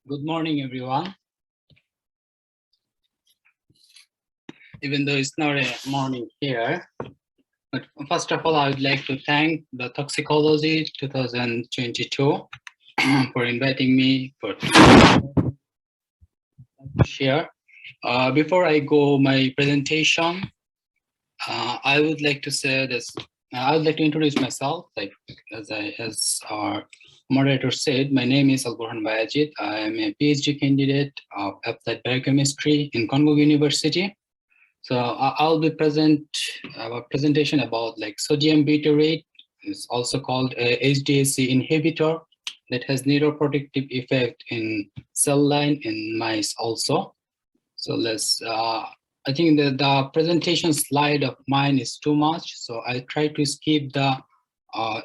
Good morning, everyone. Even though it's not a morning here, but first of all, I would like to thank the Toxicology 2022 for inviting me for share. Before I go my presentation, I would like to say this. I would like to introduce myself, like as our moderator said. My name is Alburhan Bayajid. I am a PhD candidate of applied biochemistry in Congo University. So I'll be a presentation about like sodium butyrate. It's also called a HDAC inhibitor that has neuroprotective effect in cell line in mice also. So let's. I think the presentation slide of mine is too much, so I try to skip the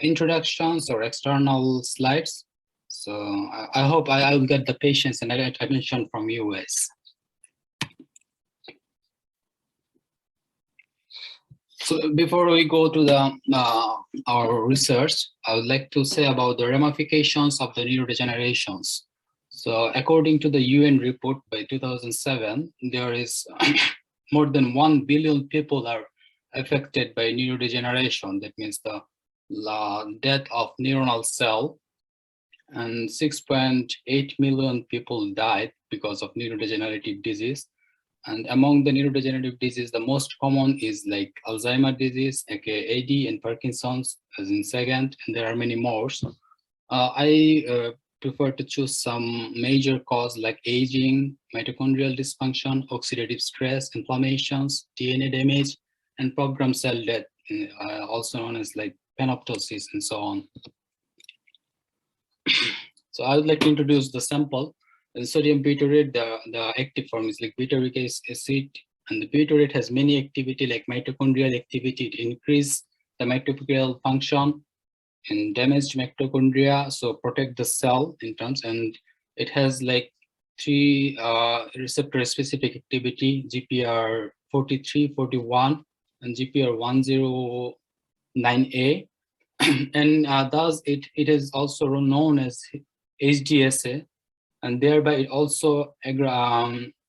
introductions or external slides. So I hope I will get the patience and attention from you guys. So before we go to the our research, I would like to say about the ramifications of the neurodegenerations. So according to the UN report by 2007, there is more than 1 billion people are affected by neurodegeneration. That means the death of neuronal cell, and 6.8 million people died because of neurodegenerative disease. And among the neurodegenerative disease, the most common is like Alzheimer's disease, aka AD, and Parkinson's as in second, and there are many more. I prefer to choose some major cause like aging, mitochondrial dysfunction, oxidative stress, inflammations, DNA damage, and programmed cell death, also known as like panoptosis and so on. So I would like to introduce the sample. In sodium butyrate, the active form is like butyric acid, and the butyrate has many activity like mitochondrial activity. It increase the mitochondrial function and damaged mitochondria, so protect the cell in terms, and it has like 3 receptor specific activity, GPR 43, 41, and GPR 109A, and thus it is also known as HDSA, and thereby it also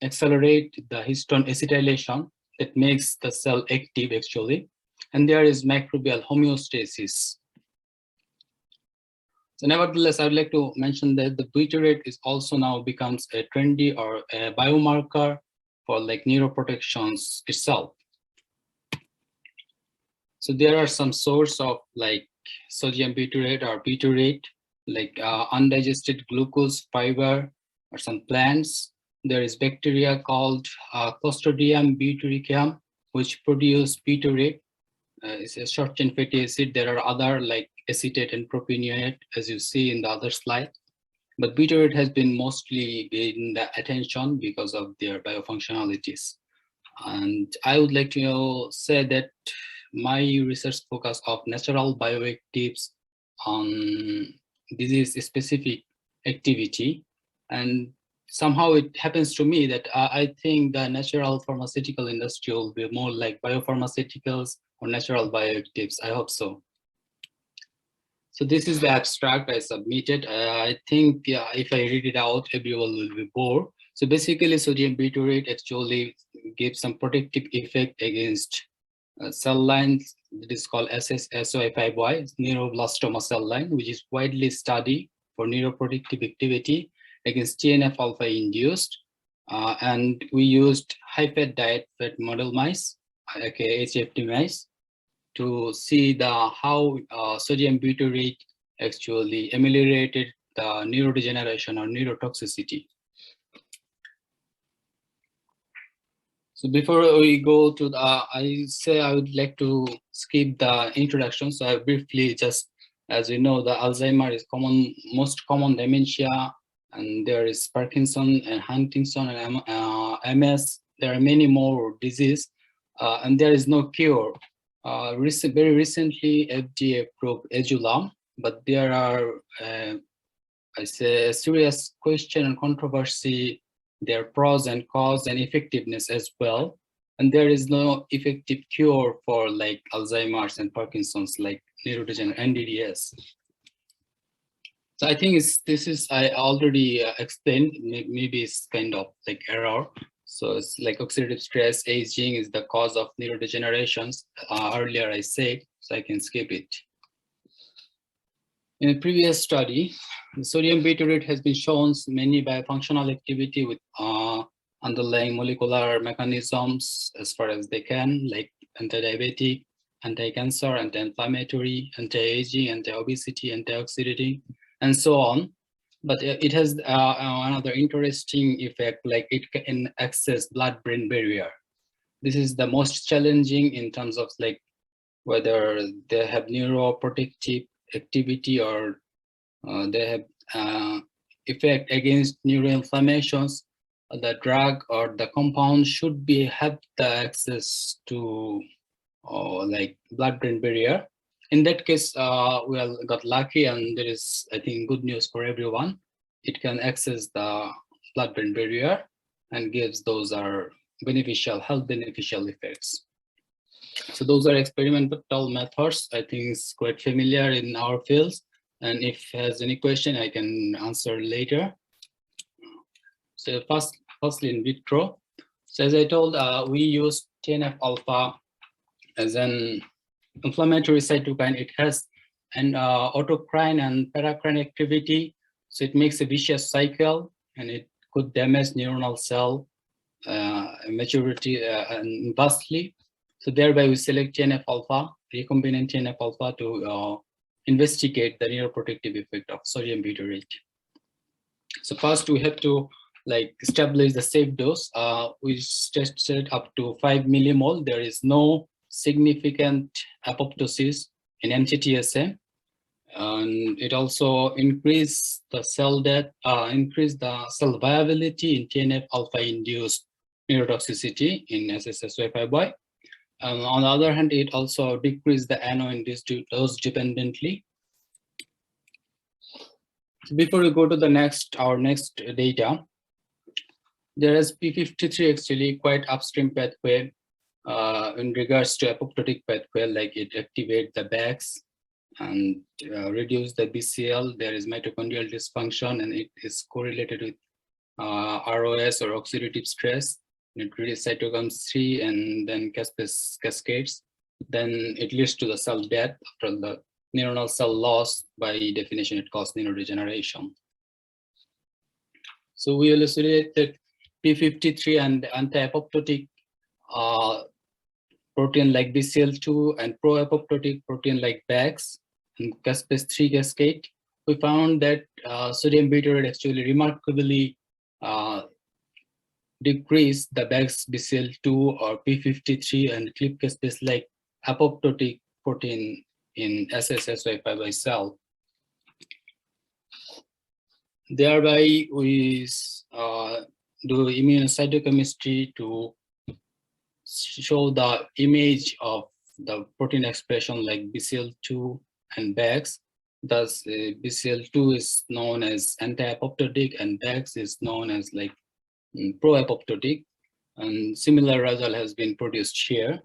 accelerate the histone acetylation that makes the cell active actually, and there is microbial homeostasis. So nevertheless, I would like to mention that the butyrate is also now becomes a trendy or a biomarker for like neuroprotections itself. So there are some source of like sodium butyrate or butyrate, like undigested glucose fiber or some plants. There is bacteria called Clostridium butyricum, which produce butyrate. It's a short chain fatty acid. There are other like acetate and propionate, as you see in the other slide. But butyrate has been mostly gained the attention because of their biofunctionalities. And I would like to say that my research focus of natural bioactives on disease-specific activity. And somehow it happens to me that I think the natural pharmaceutical industry will be more like biopharmaceuticals or natural bioactives. I hope so. So this is the abstract I submitted. I think if I read it out, everyone will be bored. So basically, sodium butyrate actually gives some protective effect against cell lines. It is called SH-SY5Y, neuroblastoma cell line, which is widely studied for neuroprotective activity against TNF-α induced. And we used high-fat diet-fed model mice, aka HFD mice, to see how sodium butyrate actually ameliorated the neurodegeneration or neurotoxicity. So before we go to the, I would like to skip the introduction. So I briefly just, as we know, the Alzheimer's is most common dementia, and there is Parkinson and Huntington and MS. There are many more diseases, and there is no cure. Very recently, FDA approved Adulam, but there are, I say, a serious question and controversy. Their pros and cons and effectiveness as well, and there is no effective cure for like Alzheimer's and Parkinson's, like neurodegenerative NDDs. So I think I already explained, maybe it's kind of like error. So it's like oxidative stress, aging is the cause of neurodegenerations. Earlier I said, so I can skip it. In a previous study, the sodium butyrate has been shown many biofunctional activity with underlying molecular mechanisms as far as they can, like anti-diabetic, anti-cancer, anti-inflammatory, anti-aging, anti-obesity, anti-oxidative, and so on. But it has another interesting effect, like it can access blood-brain barrier. This is the most challenging in terms of like whether they have neuroprotective activity or they have effect against neuroinflammations. The drug or the compound should have the access to like blood-brain barrier. In that case, we got lucky, and there is, I think, good news for everyone. It can access the blood-brain barrier and gives those are beneficial, health beneficial effects. So those are experimental methods. I think it's quite familiar in our fields. And if has any question, I can answer later. So firstly in vitro. So as I told, we use TNF-α as an inflammatory cytokine. It has an autocrine and paracrine activity. So it makes a vicious cycle, and it could damage neuronal cell maturity and vastly. So thereby we select TNF-α, recombinant TNF-α to investigate the neuroprotective effect of sodium butyrate. So first we have to like establish the safe dose. We tested up to 5 millimole. There is no significant apoptosis in MTTSM, and it also increased the cell death, increased the cell viability in TNF-α induced neurotoxicity in SH-SY5Y. On the other hand, it also decreased the NO-induced dose dependently. So before we go to the our next data, there is P53 actually quite upstream pathway in regards to apoptotic pathway, like it activates the BAX and reduce the BCL. There is mitochondrial dysfunction, and it is correlated with ROS or oxidative stress. It releases cytochrome 3 and then caspase cascades. Then it leads to the cell death after the neuronal cell loss. By definition, it causes neurodegeneration. So we elucidated P53 and anti-apoptotic protein like Bcl-2 and pro-apoptotic protein like BAX and caspase 3 cascade. We found that sodium butyrate actually remarkably decrease the BAX Bcl-2 or P53 and clip caspase like apoptotic protein in SH-SY5Y cell. Thereby, we do immunocytochemistry to show the image of the protein expression like Bcl-2 and BAX. Thus, Bcl-2 is known as anti-apoptotic and BAX is known as like pro-apoptotic, and similar result has been produced here.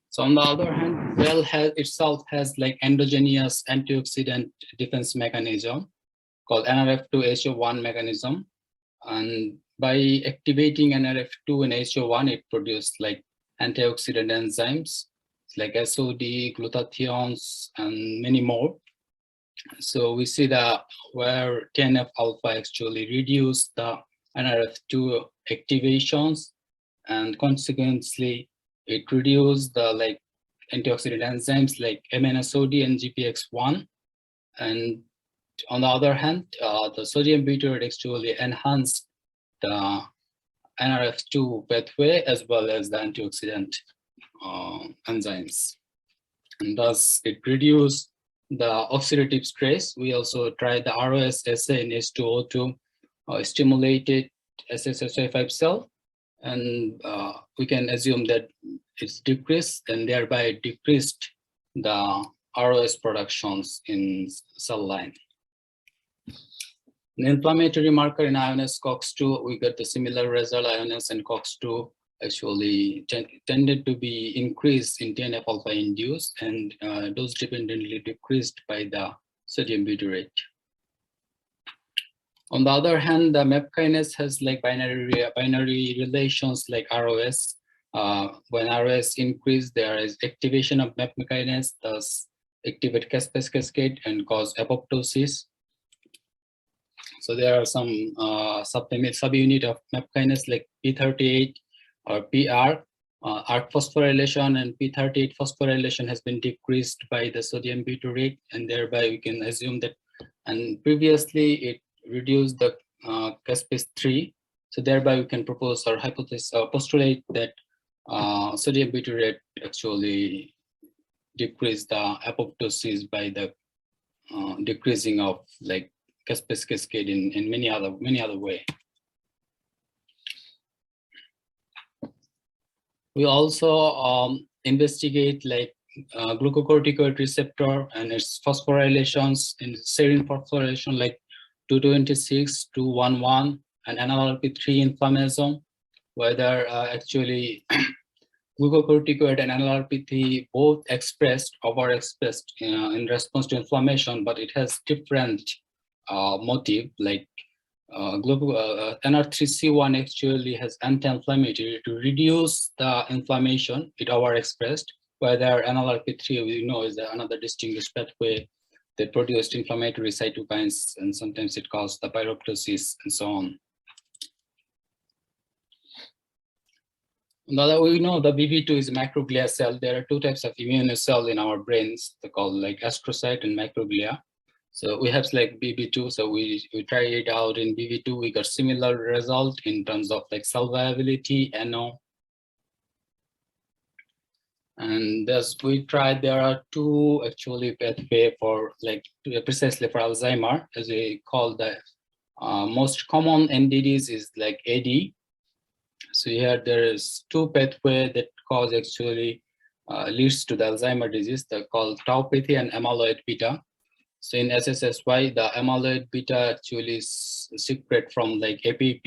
So on the other hand, well itself has like endogenous antioxidant defense mechanism called NRF2-HO1 mechanism, and by activating NRF2 and HO1, it produced like antioxidant enzymes like SOD, glutathiones, and many more. So we see that where TNF-α actually reduce the NRF2 activations, and consequently it reduced the like antioxidant enzymes like MNSOD and GPX1. And on the other hand, the sodium butyrate actually enhanced the NRF2 pathway as well as the antioxidant enzymes, and thus it reduced the oxidative stress. We also tried the ROS assay in H2O2 stimulated SH-SY5 cell, and we can assume that it's decreased, and thereby it decreased the ROS productions in cell line. The inflammatory marker in iNOS COX-2, we got the similar result. iNOS and COX-2 actually tended to be increased in TNF-α induced and dose dependently decreased by the sodium butyrate. On the other hand, the MAP kinase has like binary relations like ROS. When ROS increase, there is activation of MAP kinase, thus activate caspase cascade and cause apoptosis. So there are some subunit of MAP kinase like P38 or PRG. ARC phosphorylation and P38 phosphorylation has been decreased by the sodium butyrate, and thereby we can assume that, and previously it reduced the caspase 3. So thereby we can propose or hypothesize or postulate that sodium butyrate actually decrease the apoptosis by the decreasing of like caspase cascade in many other way. We also investigate like glucocorticoid receptor and its phosphorylations in serine phosphorylation like 226, 211, and NLRP3 inflammasome, whether actually glucocorticoid and NLRP3 both expressed, overexpressed in response to inflammation, but it has different motive. Like NR3C1 actually has anti-inflammatory to reduce the inflammation, it overexpressed, whether NLRP3 we know is another distinguished pathway that produced inflammatory cytokines, and sometimes it causes the pyroptosis and so on. Now that we know the BV-2 is a microglia cell, there are two types of immune cell in our brains. They're called like astrocyte and microglia. So we have like BV-2, so we tried it out in BV-2, we got similar result in terms of like cell viability, NO. And thus we tried, there are two actually pathway for like precisely for Alzheimer, as we call the most common NDDs is like AD. So here there is two pathway that cause actually leads to the Alzheimer disease. They're called tauopathy and amyloid-beta. So in SH-SY5Y, the amyloid-beta actually is secreted from like APP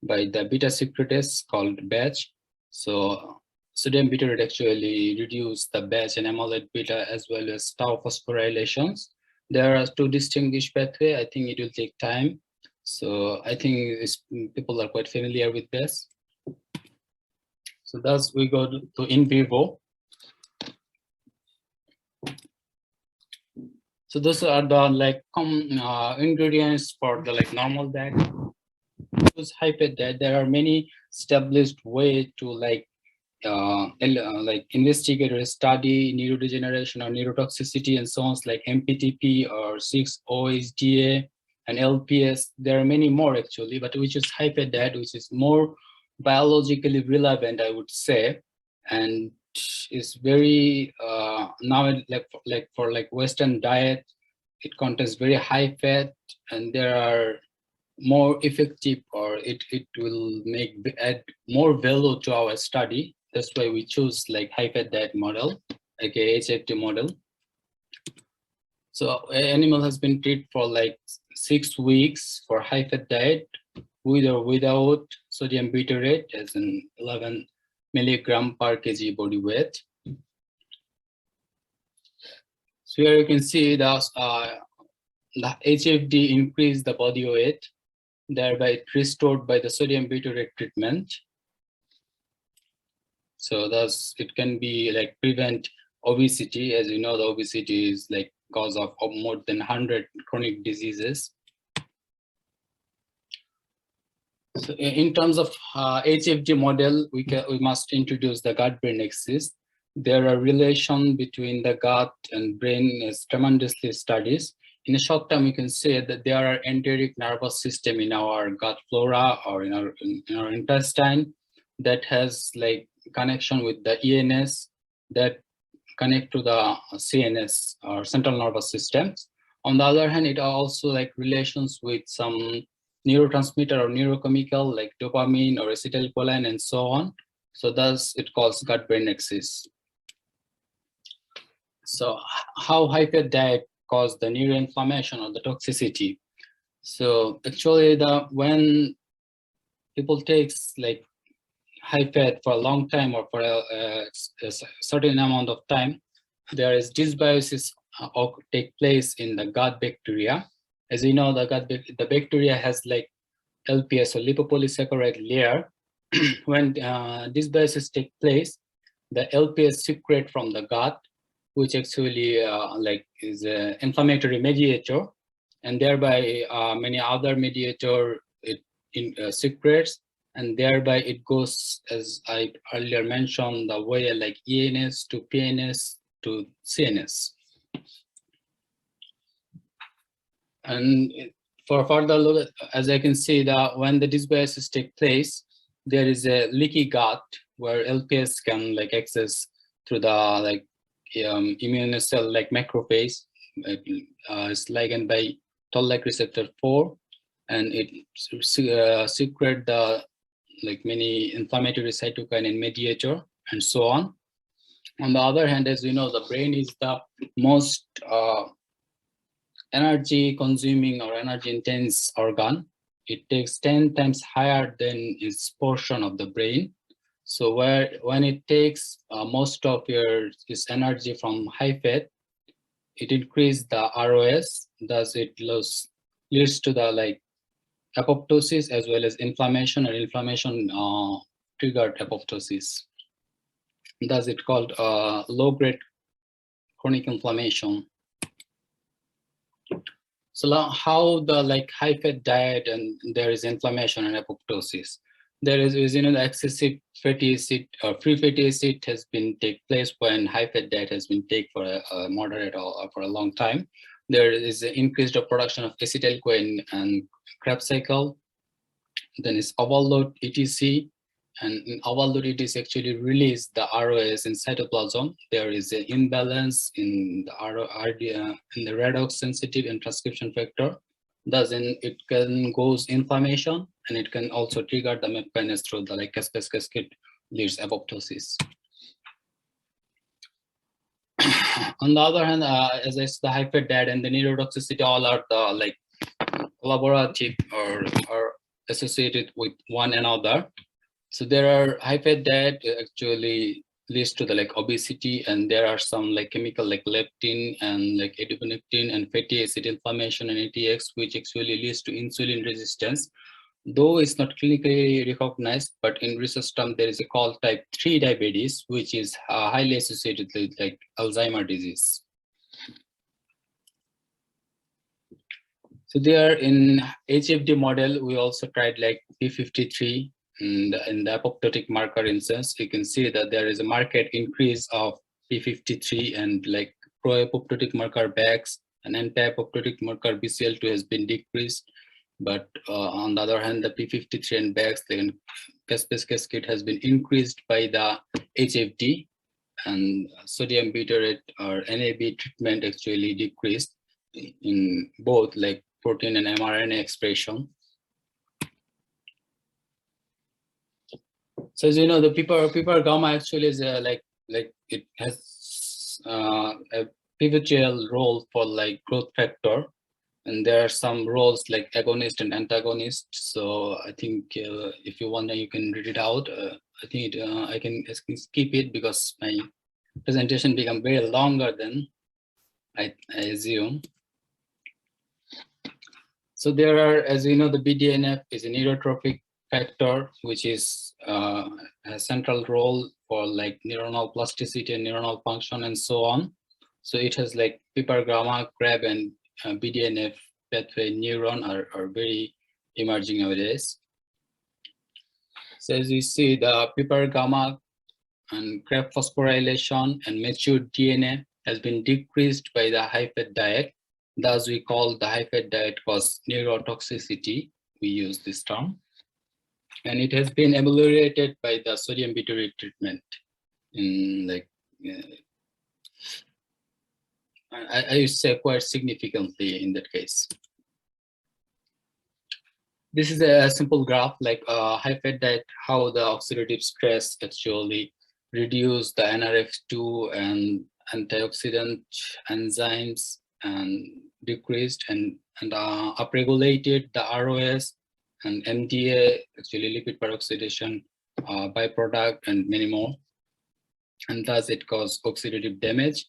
by the beta secretase called batch. So sodium butyrate actually reduce the batch and amyloid-beta as well as tau phosphorylations. There are two distinguished pathway. I think it will take time. So I think people are quite familiar with this. So thus we go to in vivo. So those are the like common ingredients for the like normal diet. Use HFD diet. There are many established way to like investigate or study neurodegeneration or neurotoxicity and so on, like MPTP or 6-OHDA and LPS. There are many more actually, but we choose HFD diet, which is more biologically relevant, I would say, and is very now like for Western diet, it contains very high fat, and there are more effective, or it will add more value to our study. That's why we choose like high fat diet model, aka HFD model. So animal has been treated for like 6 weeks for high fat diet with or without sodium butyrate as an 11 milligram per kg body weight. So here you can see the HFD increased the body weight, thereby it restored by the sodium butyrate treatment. So thus it can be like prevent obesity. As you know, the obesity is like cause of more than 100 chronic diseases. So in terms of HFD model, we must introduce the gut-brain axis. There are relation between the gut and brain is tremendously studied. In a short term, we can say that there are enteric nervous system in our gut flora or in our intestine that has like connection with the ENS that connect to the CNS or central nervous systems. On the other hand, it also like relations with some neurotransmitter or neurochemical like dopamine or acetylcholine and so on. So thus it calls gut-brain axis. So how high-fat diet cause the neuroinflammation or the toxicity? So actually when people takes like high fat for a long time or for a certain amount of time, there is dysbiosis take place in the gut bacteria. As you know, the bacteria has like LPS or lipopolysaccharide layer. When dysbiosis take place, the LPS secrete from the gut, which actually like is an inflammatory mediator, and thereby many other mediator it secretes, and thereby it goes, as I earlier mentioned, the way like ENS to PNS to CNS. And for further look, as I can see that when the dysbiosis take place, there is a leaky gut where LPS can like access through the like immune cell like macrophage. It's ligand by toll-like receptor 4, and it secrete the like many inflammatory cytokine and mediator and so on. On the other hand, as you know, the brain is the most energy consuming or energy intense organ. It takes 10 times higher than its portion of the brain. So when it takes most of its energy from high fat, it increases the ROS, thus it leads to the like apoptosis as well as inflammation, and inflammation triggered apoptosis. Thus it called low-grade chronic inflammation. So how the like high-fat diet and there is inflammation and apoptosis. There is, you know, the excessive fatty acid or free fatty acid has been take place when high-fat diet has been taken for a moderate or for a long time. There is an increased production of acetyl-CoA and CREB cycle. Then it's overload ETC, and in overload it is actually release the ROS in cytoplasm. There is an imbalance in the in the redox sensitive and transcription factor. Thus, it can cause inflammation, and it can also trigger the MAP kinase through the like caspase cascade leads apoptosis. On the other hand, as I said, the high fat diet and the neurotoxicity all are the like collaborative or associated with one another. So there are high fat diet actually leads to the like obesity, and there are some like chemical like leptin and like adiponectin and fatty acid inflammation and ATX, which actually leads to insulin resistance. Though it's not clinically recognized, but in research term there is a called type 3 diabetes, which is highly associated with like Alzheimer's disease. So there in HFD model, we also tried like P53 in the apoptotic marker instance. You can see that there is a marked increase of P53 and like pro-apoptotic marker BAX and anti-apoptotic marker Bcl-2 has been decreased. But on the other hand, the P53 and BAX, the caspase cascade has been increased by the HFD, and sodium butyrate or NaB treatment actually decreased in both like protein and mRNA expression. So as you know, the PPARγ actually is like it has a pivotal role for like growth factor, and there are some roles like agonist and antagonist. So I think if you want, you can read it out. I think I can skip it because my presentation become very longer than I assume. So there are, as you know, the BDNF is a neurotropic factor, which is a central role for like neuronal plasticity and neuronal function and so on. So it has like PPARγ, CREB, and BDNF pathway neuron are very emerging nowadays. So as you see, the PPARγ and CREB phosphorylation and mature DNA has been decreased by the high-fat diet. Thus, we call the high-fat diet cause neurotoxicity. We use this term. And it has been ameliorated by the sodium butyrate treatment. In like, I would say quite significantly in that case. This is a simple graph, like high-fat diet, how the oxidative stress actually reduce the NRF2 and antioxidant enzymes and decreased and upregulated the ROS and MDA, actually lipid peroxidation, byproduct, and many more. And thus it causes oxidative damage.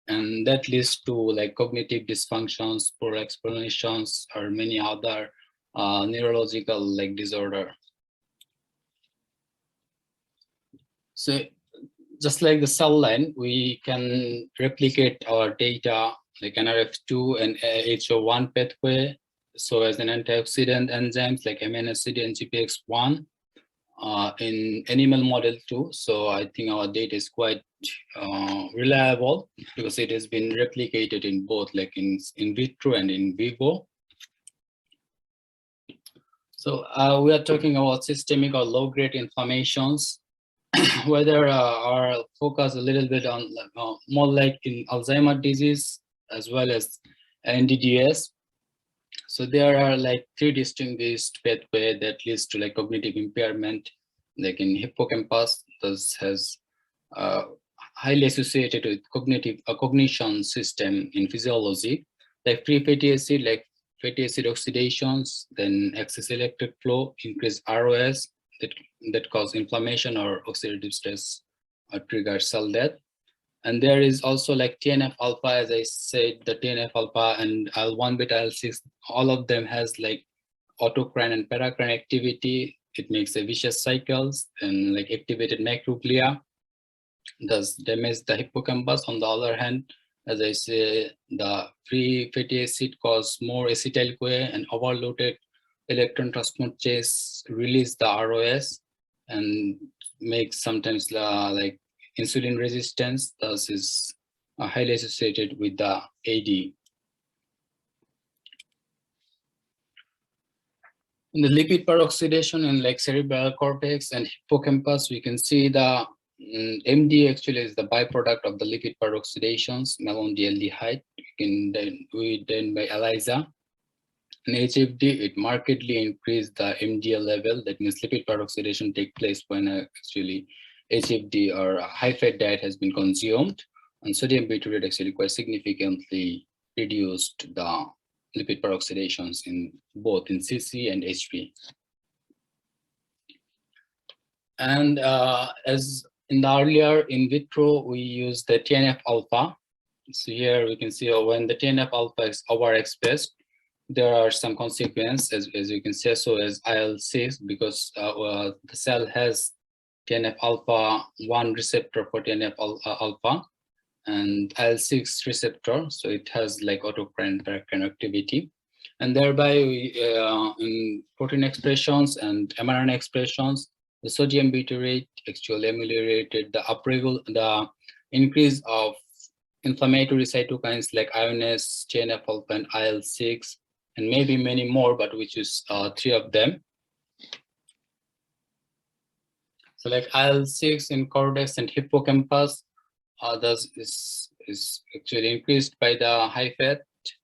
And that leads to like cognitive dysfunctions, poor explanations, or many other neurological like disorder. So just like the cell line, we can replicate our data like NRF2 and HO1 pathway. So as an antioxidant enzymes like amino acid and GPX1 in animal model too. So I think our data is quite reliable because it has been replicated in both like in vitro and in vivo. So we are talking about systemic or low-grade inflammations, whether our focus a little bit on more like in Alzheimer's disease as well as NDDs. So there are like three distinguished pathways that leads to like cognitive impairment, like in hippocampus, this has highly associated with cognition system in physiology, like free fatty acid, like fatty acid oxidations, then excess electric flow, increased ROS that cause inflammation or oxidative stress or trigger cell death. And there is also like TNF-α, as I said, the TNF-α and IL-1 beta IL-6, all of them has like autocrine and paracrine activity. It makes a vicious cycles and like activated microglia does damage the hippocampus. On the other hand, as I say, the free fatty acid cause more acetyl-CoA and overloaded electron transport chase release the ROS and makes sometimes like insulin resistance, thus is highly associated with the AD. In the lipid peroxidation in like cerebral cortex and hippocampus, we can see the MD actually is the byproduct of the lipid peroxidations, malondialdehyde, we then by ELISA. In HFD, it markedly increased the MDL level. That means lipid peroxidation take place when actually HFD or a high-fat diet has been consumed, and sodium butyrate actually quite significantly reduced the lipid peroxidations in both in CC and HP. And as in the earlier in vitro, we use the TNF-α. So here we can see when the TNF-α is overexpressed, there are some consequences, as you can see, so as IL-6, because the cell has TNF-α 1 receptor for TNF-α and IL-6 receptor, so it has like autocrine paracrine activity, and thereby we, in protein expressions and mRNA expressions, the sodium butyrate actually ameliorated the increase of inflammatory cytokines like iNOS, TNF-α, and IL-6, and maybe many more, but which is three of them. So like IL-6 in cortex and hippocampus, is actually increased by the high fat,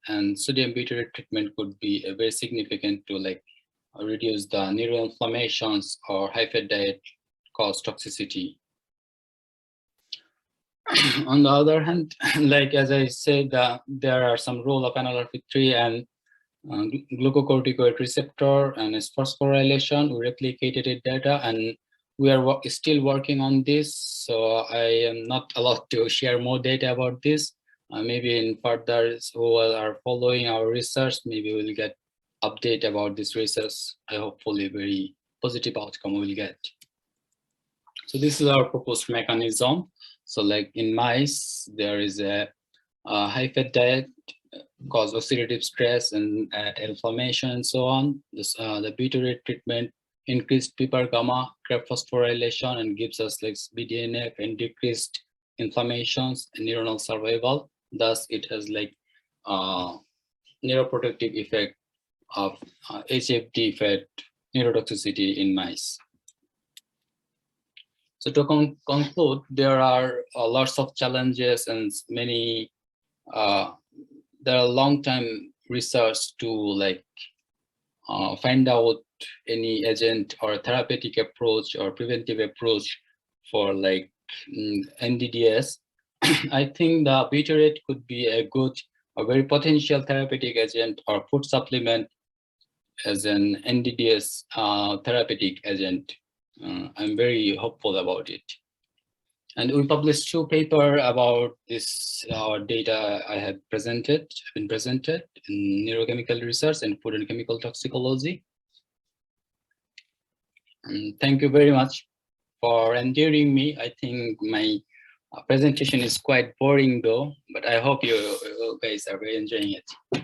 and sodium butyrate treatment could be very significant to like reduce the neuroinflammations or high fat diet cause toxicity. On the other hand, like as I said, there are some role of NLRP3 and glucocorticoid receptor and its phosphorylation. We replicated data, and we are still working on this, so I am not allowed to share more data about this. Maybe in further, who are following our research, maybe we'll get update about this research. I hopefully very positive outcome we'll get. So this is our proposed mechanism. So like in mice, there is a high-fat diet cause oxidative stress and inflammation and so on. This, the butyrate treatment increased PPARγ, CREB phosphorylation, and gives us like BDNF and decreased inflammations and neuronal survival. Thus, it has like neuroprotective effect of HFD-fed neurotoxicity in mice. So to conclude, there are lots of challenges and many, there are long-time research to like find out any agent or therapeutic approach or preventive approach for like NDDs. I think the butyrate could be a very potential therapeutic agent or food supplement as an NDDs therapeutic agent. I'm very hopeful about it. And we published 2 papers about this data I have been presented in neurochemical research and food and chemical toxicology. And thank you very much for enduring me. I think my presentation is quite boring though, but I hope you guys are very enjoying it.